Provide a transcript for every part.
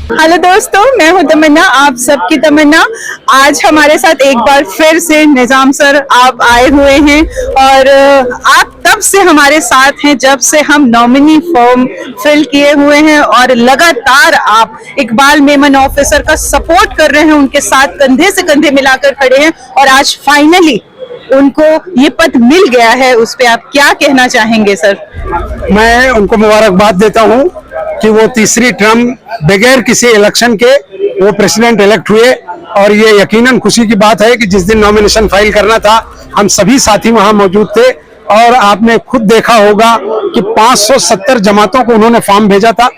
Hello दोस्तों, मैं हूं तमन्ना, आप सबकी तमन्ना। आज हमारे साथ एक बार फिर से निजाम सर आप आए हुए हैं और आप तब से हमारे साथ हैं जब से हम नॉमिनी फॉर्म फिल किए हुए हैं और लगातार आप इकबाल मेमन ऑफिसर का सपोर्ट कर रहे हैं, उनके साथ कंधे से कंधे मिलाकर खड़े हैं और आज फाइनली उनको ये पद मिल गया है। उस पे आप क्या कहना चाहेंगे सर? मैं उनको मुबारकबाद देता हूं कि वो तीसरी टर्म बगैर किसी इलेक्शन के वो प्रेसिडेंट इलेक्ट हुए और ये यकीनन खुशी की बात है कि जिस दिन नॉमिनेशन फाइल करना था हम सभी साथी वहां मौजूद थे और आपने खुद देखा होगा कि 570 जमातों को उन्होंने फॉर्म भेजा था।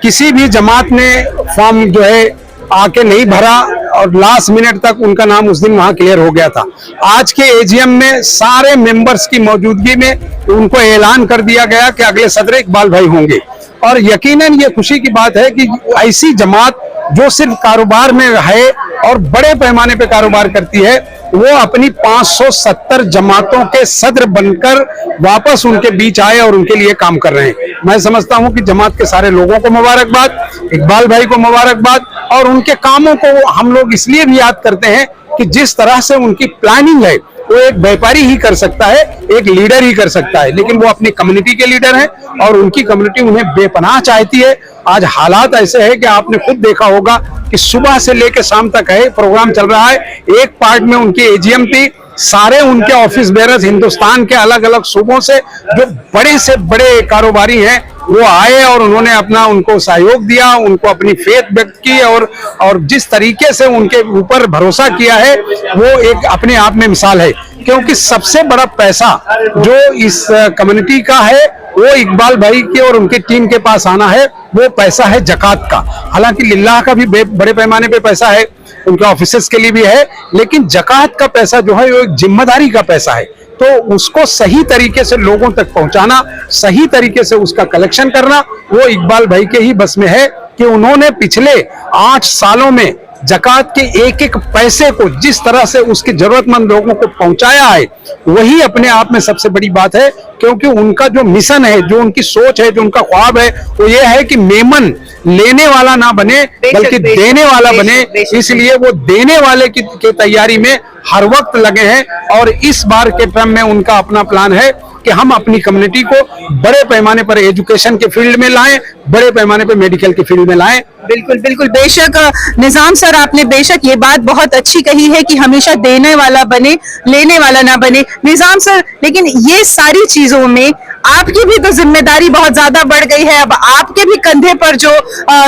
किसी भी जमात ने फॉर्म जो है आके नहीं भरा और लास्ट मिनट तक उनका नाम उस दिन वहां क्लियर हो गया था। आज के एजीएम में सारे मेंबर्स की मौजूदगी में उनको ऐलान कर दिया गया कि अगले सदर इकबाल भाई होंगे और यकीनन ये खुशी की बात है कि ऐसी जमात जो सिर्फ कारोबार में है और बड़े पैमाने पे कारोबार करती है वो अपनी 570 जमातों के सदर बनकर वापस उनके बीच आए और उनके लिए काम कर रहे हैं। मैं समझता हूं कि जमात के सारे लोगों को मुबारकबाद, इकबाल भाई को मुबारकबाद और उनके कामों को हम लोग इसलिए भी याद करते हैं कि जिस तरह से उनकी प्लानिंग है वो एक व्यापारी ही कर सकता है, एक लीडर ही कर सकता है, लेकिन वो अपनी कम्युनिटी के लीडर हैं और उनकी कम्युनिटी उन्हें बेपनाह चाहती है। आज हालात ऐसे हैं कि आपने खुद देखा होगा कि सुबह से लेकर शाम तक है प्रोग्राम चल रहा है। एक पार्ट में उनकी एजीएम थी, सारे उनके ऑफिस बेरर्स हिंदुस्तान के अलग अलग सूबों से जो बड़े से बड़े कारोबारी हैं वो आए और उन्होंने अपना उनको सहयोग दिया, उनको अपनी फेथ व्यक्त की और जिस तरीके से उनके ऊपर भरोसा किया है वो एक अपने आप में मिसाल है। क्योंकि सबसे बड़ा पैसा जो इस कम्युनिटी का है वो इकबाल भाई के और उनकी टीम के पास आना है, वो पैसा है जकात का। हालांकि लिल्लाह का भी बड़े पैमाने पे पैसा है, उनके ऑफिसर्स के लिए भी है, लेकिन जकात का पैसा जो है वो एक जिम्मेदारी का पैसा है। तो उसको सही तरीके से लोगों तक पहुंचाना, सही तरीके से उसका कलेक्शन करना वो इकबाल भाई के ही बस में है कि उन्होंने पिछले 8 सालों में जकात के एक एक पैसे को जिस तरह से उसके जरूरतमंद लोगों को पहुंचाया है वही अपने आप में सबसे बड़ी बात है। क्योंकि उनका जो मिशन है, जो उनकी सोच है, जो उनका ख्वाब है वो ये है कि मेमन लेने वाला ना बने बल्कि देने वाला बने। इसलिए वो देने वाले की तैयारी में हर वक्त लगे हैं और इस बार के टर्म में उनका अपना प्लान है कि हम अपनी कम्युनिटी को बड़े पैमाने पर एजुकेशन के फील्ड में लाएं, बड़े पैमाने पर मेडिकल के फील्ड में लाएं। बिल्कुल बिल्कुल, बेशक निजाम सर आपने बेशक ये बात बहुत अच्छी कही है कि हमेशा देने वाला बने, लेने वाला ना बने। निजाम सर, लेकिन ये सारी चीजों में आपकी भी तो जिम्मेदारी बहुत ज्यादा बढ़ गई है। अब आपके भी कंधे पर जो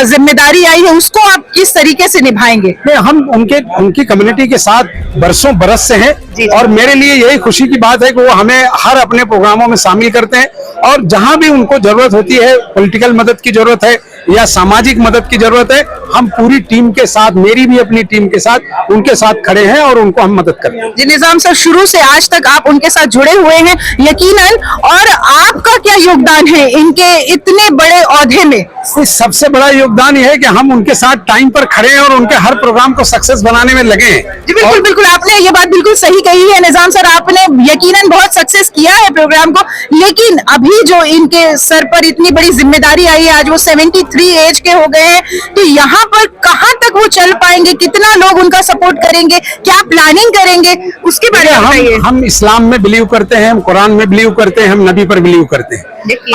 जिम्मेदारी आई है उसको आप किस तरीके से निभाएंगे? हम उनकी कम्युनिटी के साथ बरसों बरस से हैं और मेरे लिए यही खुशी की बात है कि वो हमें हर अपने प्रोग्रामों में शामिल करते हैं और जहां भी उनको जरूरत होती है, पॉलिटिकल मदद की जरूरत है या सामाजिक मदद की जरूरत है, हम पूरी टीम के साथ, मेरी भी अपनी टीम के साथ उनके साथ खड़े हैं और उनको हम मदद करते हैं। जी निजाम सर, शुरू से आज तक आप उनके साथ जुड़े हुए हैं यकीनन, और आपका क्या योगदान है इनके इतने बड़े ओहदे में? सबसे बड़ा योगदान यह है कि हम उनके साथ टाइम पर खड़े हैं और उनके हर प्रोग्राम को सक्सेस बनाने में लगे हैं। जी बिल्कुल बिल्कुल, आपने ये बात बिल्कुल सही कही है निजाम सर, आपने यकीनन बहुत सक्सेस किया है प्रोग्राम को, लेकिन अभी जो इनके सर पर इतनी बड़ी जिम्मेदारी आई है, आज वो 73 एज के हो गए हैं, तो यहाँ पर कहाँ तक वो चल पाएंगे, कितना लोग उनका सपोर्ट करेंगे, क्या प्लानिंग करेंगे, उसके बारे में बताइए। हम इस्लाम में बिलीव करते हैं, हम कुरान में बिलीव करते हैं, हम नबी पर बिलीव करते हैं।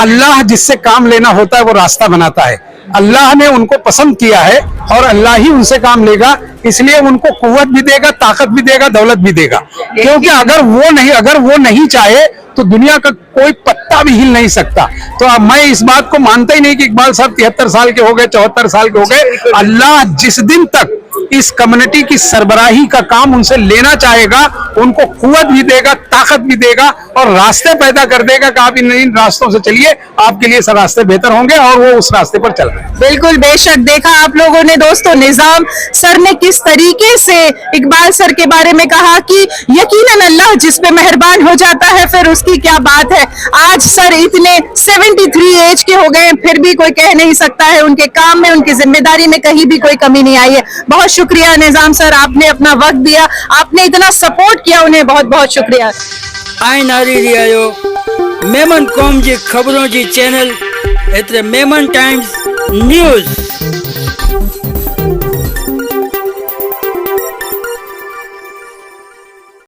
अल्लाह जिससे काम लेना होता है वो रास्ता बनाता है। अल्लाह ने उनको पसंद किया है और अल्लाह ही उनसे काम लेगा, इसलिए उनको कुव्वत भी देगा, ताकत भी देगा, दौलत भी देगा। क्योंकि अगर वो नहीं चाहे तो दुनिया का कोई पत्ता भी हिल नहीं सकता। तो अब मैं इस बात को मानता ही नहीं कि इकबाल साहब 73 साल के हो गए, 74 साल के हो गए। अल्लाह जिस दिन तक इस कम्युनिटी की सरबराही का काम उनसे लेना चाहेगा उनको कुव्वत भी देगा, ताकत भी देगा और रास्ते पैदा कर देगा कि आप इन रास्तों से चलिए, आपके लिए सब रास्ते बेहतर होंगे और वो उस रास्ते पर चल रहे हैं। बिल्कुल बेशक, देखा आप लोगों ने दोस्तों, निजाम सर ने किस तरीके से इकबाल सर के बारे में कहा कि यकीनन अल्लाह जिस पे मेहरबान हो जाता है फिर उसकी क्या बात है। आज सर इतने 73 एज के हो गए, फिर भी कोई कह नहीं सकता है उनके काम में, उनकी जिम्मेदारी में कहीं भी कोई कमी नहीं आई है। बहुत शुक्रिया निजाम सर, आपने अपना वक्त दिया, आपने इतना सपोर्ट किया, उन्हें बहुत बहुत शुक्रिया। आइन आरी रियायो मेमन कॉम जी खबरों जी चैनल एतरे मेमन टाइम्स न्यूज़।